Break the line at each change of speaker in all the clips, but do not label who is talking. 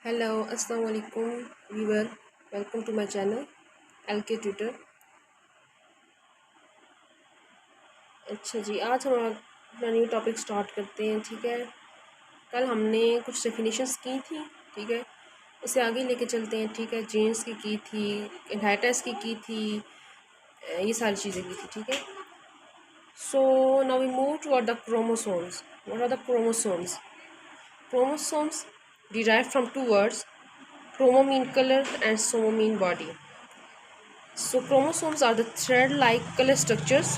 Hello अस्सलाम वालेकुम viewer, welcome to my channel LK tutor. अच्छा जी, आज हम अपना न्यू टॉपिक स्टार्ट करते हैं। ठीक है, कल हमने कुछ डेफिनेशंस की थी। ठीक है, उसे आगे लेके चलते हैं। ठीक है, जीन्स की थी, इनहेरिटेंस की थी, ये सारी चीज़ें की थी। ठीक है, so now we move toward the chromosomes. What are the chromosomes? Chromosomes derived from two words, chromo mean color and somo mean body. So chromosomes are the thread-like color structures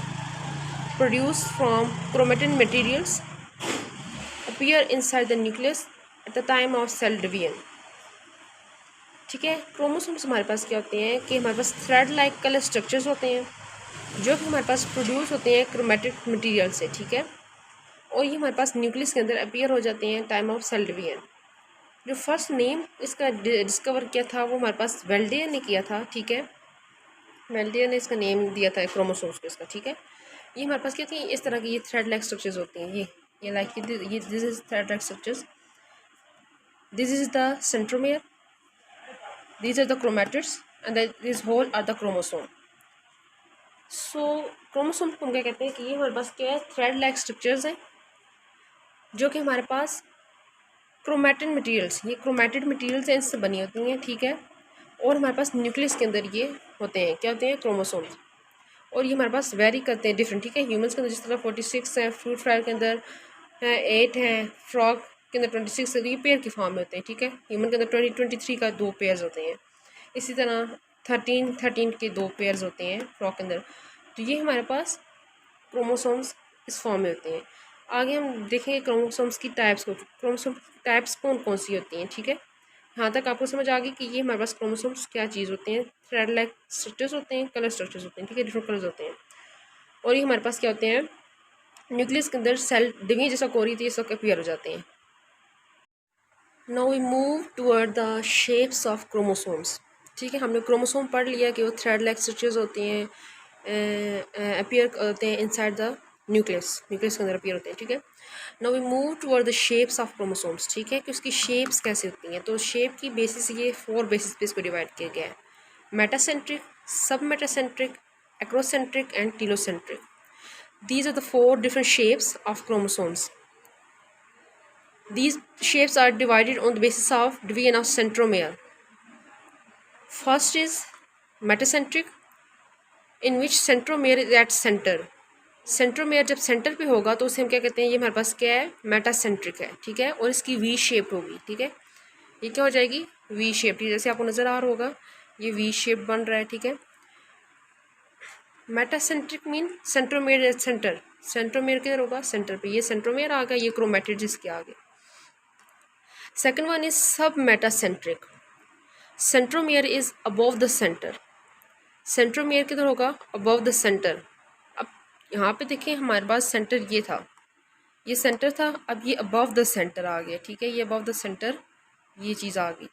produced from chromatin materials, appear inside the nucleus at the time of cell division. ठीक है, chromosomes हमारे पास क्या होते हैं कि हमारे पास thread like colour structures होते हैं जो कि हमारे पास प्रोड्यूस होते हैं क्रोमेटिक मटेरियल से। ठीक है, और ये हमारे पास न्यूक्लियस के अंदर अपीयर हो जाते हैं टाइम ऑफ सेल डिवीजन। जो फर्स्ट नेम इसका डिस्कवर किया था वो हमारे पास वेल्डियर ने किया था। ठीक है, वेल्डियर ने इसका नेम दिया था क्रोमोसोम्स को इसका। ठीक है, ये हमारे पास क्या थी, इस तरह की ये थ्रेड लाइक स्ट्रक्चर्स होती हैं। ये लाइक ये this is thread like structures, this is the centromere, these are the chromatids and this whole are the chromosome. So chromosome को हम क्या कहते हैं कि ये हमारे पास क्या है, थ्रेड लाइक स्ट्रक्चर्स हैं जो कि हमारे पास क्रोमेटिन मटेरियल्स, ये क्रोमेटिड मटेरियल्स हैं, इससे बनी होती हैं। ठीक है, और हमारे पास न्यूक्लियस के अंदर ये होते हैं, क्या होते हैं, क्रोमोसोम्स। और ये हमारे पास वेरी करते हैं डिफरेंट। ठीक है, ह्यूमंस के अंदर जिस तरह 46 है, फ्रूट फ्लाई के अंदर 8 हैं, फ्रॉग के अंदर 26 है, तो ये पेयर की फॉर्म में होते हैं। ठीक है, ह्यूमन के अंदर 23 का 2 पेयर्स होते हैं। इसी तरह 13 के 2 पेयर्स होते हैं फ्रॉग के अंदर। तो ये हमारे पास क्रोमोसोम्स इस फॉर्म में होते हैं। आगे हम देखेंगे क्रोमोसोम्स की टाइप्स को। क्रोमोसोम टाइप्स कौन कौन सी होती हैं। ठीक है, यहाँ तक आपको समझ आ गई कि ये हमारे पास क्रोमोसोम्स क्या चीज़ होते हैं, थ्रेड लाइक स्ट्रक्चर्स होते हैं, कलर स्ट्रक्चर्स होते हैं। ठीक है, डिफरेंट कलर्स होते हैं। और ये हमारे पास क्या होते हैं, न्यूक्लियस के अंदर सेल डिवीजन जैसा कोरी थी, ये सब अपीयर हो जाते हैं। Now we move toward the shapes of chromosomes. ठीक है, हमने क्रोमोसोम पढ़ लिया कि वो थ्रेड लाइक स्ट्रक्चर्स होते हैं, अपीयर होते हैं इनसाइड द न्यूक्लियस, न्यूक्लियस के अंदर अपीयर होते हैं। ठीक है, now we move toward the shapes of chromosomes. ठीक है, कि उसकी शेप्स कैसे होती हैं। तो शेप की बेसिस ये 4 बेसिस पे इसको डिवाइड किया गया है: मेटासेंट्रिक, सब metacentric, acrocentric and telocentric. These are the 4 different shapes of chromosomes. These shapes are divided on the basis of division of centromere. First is metacentric, in which centromere is at center. Centromere जब centre पे होगा तो उसे हम क्या कहते हैं, ये हमारे पास क्या है, मेटासेंट्रिक है। ठीक है, और इसकी वी शेप होगी। ठीक है, ये क्या हो जाएगी, वी शेप। जैसे आपको नज़र आ रहा होगा ये वी शेप बन रहा है। ठीक है, metacentric mean centromere at centre, centromere किधर होगा, सेंटर पे। ये सेंट्रोमेयर आ गया, ये क्रोमेटिड जिसके आगे। सेकंड वन इज सब metacentric, centromere is above the centre, centromere किधर होगा, अबव द सेंटर। अब यहाँ पे देखिए हमारे पास सेंटर ये था, ये सेंटर था, अब ये अबव द सेंटर आ गया। ठीक है, ये अबव द सेंटर ये चीज़ आ गई।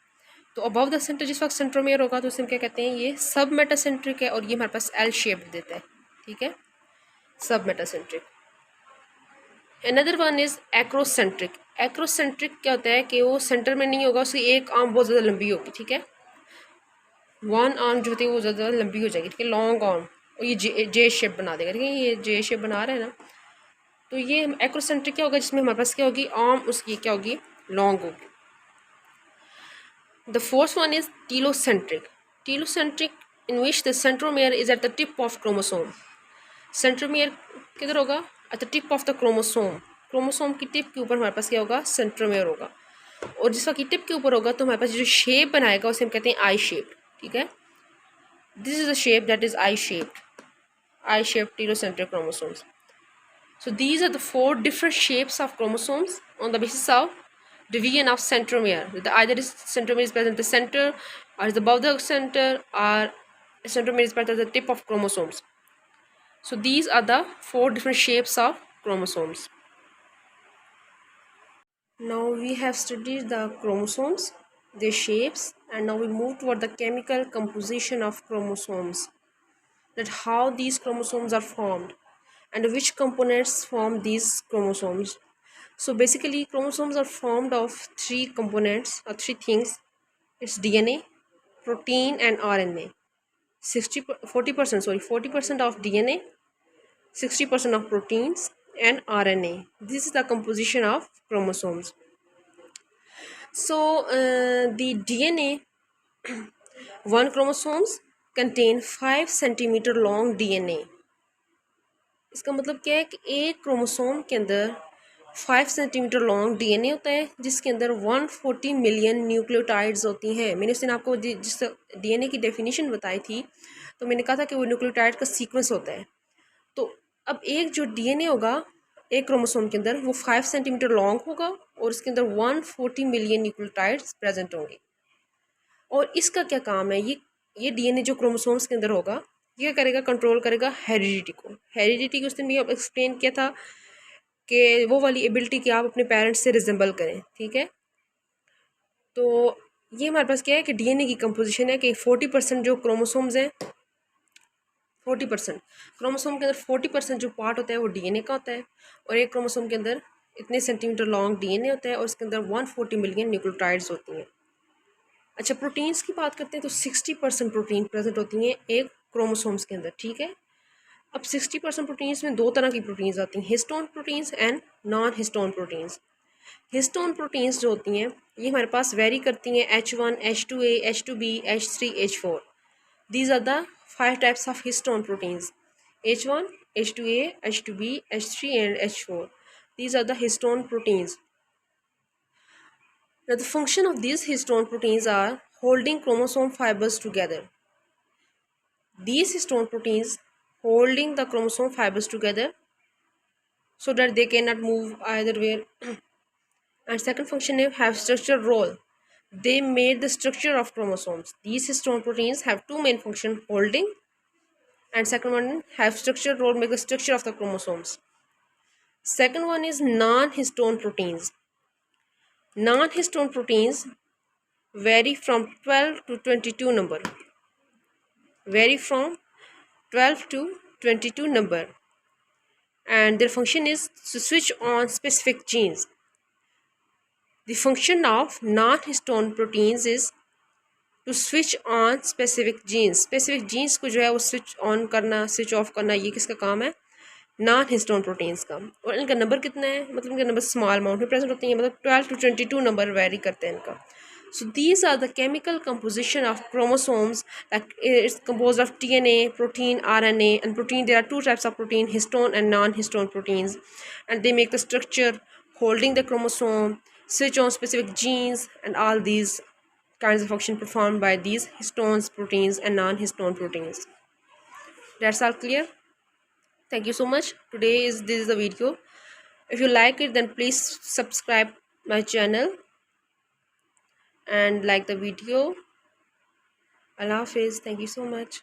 तो अबव द सेंटर जिस वक्त सेंट्रोमेयर होगा तो उसे हम क्या कहते हैं, ये सब मेटासेंट्रिक है, और ये हमारे पास एल शेप देता है। ठीक है, सब metacentric. Another one is acrocentric. Acrocentric क्या होता है कि वो सेंटर में नहीं होगा, उसकी एक आर्म बहुत ज़्यादा लंबी होगी। ठीक है, वन आर्म जो होती है वो ज़्यादा लंबी हो जाएगी। ठीक है, लॉन्ग आर्म, और ये जे शेप बना देगा। ठीक है, ये जे शेप बना रहा है ना, तो ये एक्रोसेंट्रिक क्या होगा, जिसमें हमारे पास क्या होगी, आर्म उसकी क्या होगी, लॉन्ग होगी। The fourth one is telocentric. Telocentric in which the centromere is at the tip of chromosome. Centromere किधर होगा, at the tip of the chromosome. Chromosome की टिप के ऊपर हमारे पास क्या होगा, सेंट्रोमेयर होगा। और जिस वक्त टिप के ऊपर होगा तो हमारे पास जो शेप बनाएगा उसे हम कहते हैं आई शेप। ठीक है, this is the shape that is I shaped, I shaped telocentric chromosomes. So these are the 4 different shapes of chromosomes on the basis of division of centromere. Either is centromere is present at the center, or is above the center, or centromere is present at the tip of chromosomes. So these are the 4 different shapes of chromosomes. Now we have studied the chromosomes, their shapes, and now we move toward the chemical composition of chromosomes. That how these chromosomes are formed and which components form these chromosomes. So basically chromosomes are formed of three components or three things. It's DNA, protein and RNA. 40% of DNA, 60% of proteins and RNA. This is the composition of chromosomes. So the DNA, one chromosomes contain 5 centimeter long DNA. इसका मतलब क्या है कि एक chromosome के अंदर 5 centimetre long DNA होता है, जिसके अंदर 140 मिलियन न्यूक्लियोटाइड्स होती हैं। मैंने उस दिन आपको जिस डीएनए की डेफिनेशन बताई थी, तो मैंने कहा था कि वो न्यूक्लियोटाइड का सीक्वेंस होता है। तो अब एक जो डीएनए होगा एक क्रोमोसोम के अंदर, वो 5 सेंटीमीटर लॉन्ग होगा और इसके अंदर 140 मिलियन न्यूक्लियोटाइड्स प्रेजेंट होंगे। और इसका क्या काम है, ये डीएनए जो क्रोमोसोम्स के अंदर होगा, ये क्या करेगा, कंट्रोल करेगा हेरिडिटी को। हेरिडिटी को उस दिन भी एक्सप्लेन किया था कि वो वाली एबिलिटी कि आप अपने पेरेंट्स से रिजेंबल करें, ठीक है। तो ये हमारे पास क्या है कि डीएनए की कंपोजिशन है कि 40% जो क्रोमोसोम्स हैं, 40% क्रोमोसोम के अंदर 40% जो पार्ट होता है वो डीएनए का होता है, और एक क्रोमोसोम के अंदर इतने सेंटीमीटर लॉन्ग डीएनए होता है और इसके अंदर 140 मिलियन न्यूक्लियोटाइड्स होती हैं। अच्छा, प्रोटीन्स की बात करते हैं तो 60% प्रोटीन प्रेजेंट होती हैं एक क्रोमोसोम्स के अंदर, ठीक है। अब 60% प्रोटीन्स में दो तरह की प्रोटीन्स आती हैं, histone proteins and non histone proteins. Histone proteins जो होती हैं ये हमारे पास वेरी करती हैं H1, H2A, H2B, H3, H4। These are the 5 types of histone proteins: H1, H2A, H2B, H3 and H4. These are the histone proteins. Now the function of these histone proteins are holding chromosome fibers together. These histone proteins holding the chromosome fibers together so that they cannot move either way. And second function is have structural role. They made the structure of chromosomes. These histone proteins have two main functions: holding, and second one have structural role, make the structure of the chromosomes. Second one is non-histone proteins. Non-histone proteins vary from 12 to 22 number. Vary from 12 to 22 number. And their function is to switch on specific genes. The function of non-histone proteins is to switch on specific genes. Specific genes को जो है वो switch on करना, switch off करना, ये किसका काम है, नॉन हिस्टोन प्रोटीन्स का। और इनका नंबर कितना है, मतलब इनका नंबर स्मॉल अमाउंट में प्रेजेंट होती है, मतलब 12 to 22 नंबर वेरी करते हैं इनका। So these are the chemical composition of chromosomes, like it's compose of DNA, protein, RNA, and protein. There are two types of protein: histone and non-histone proteins, and they make the structure, holding the chromosome, switch on specific genes, and all these kinds of function performed by these histones proteins and non-histone proteins. That's all clear? Thank you so much. This is the video. If you like it, then please subscribe my channel and like the video. Allah Hafiz. Thank you so much.